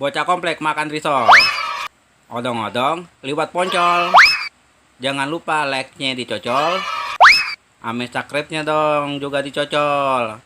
Bocah komplek makan risol. Odong-odong, liwat poncol. Jangan lupa like-nya dicocol. Ame subscribe-nya dong juga dicocol.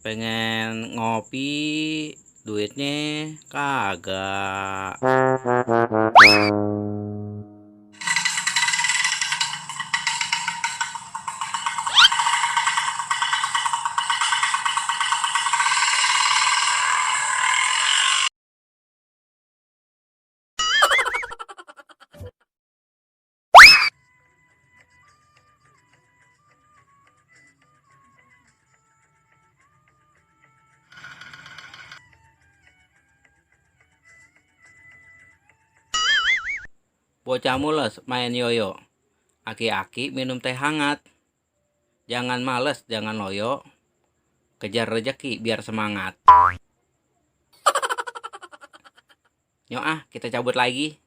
Pengen ngopi, duitnya kagak. Bocah mules main yoyo. Aki-aki minum teh hangat. Jangan males, jangan loyo. Kejar rejeki biar semangat. Yuk kita cabut lagi.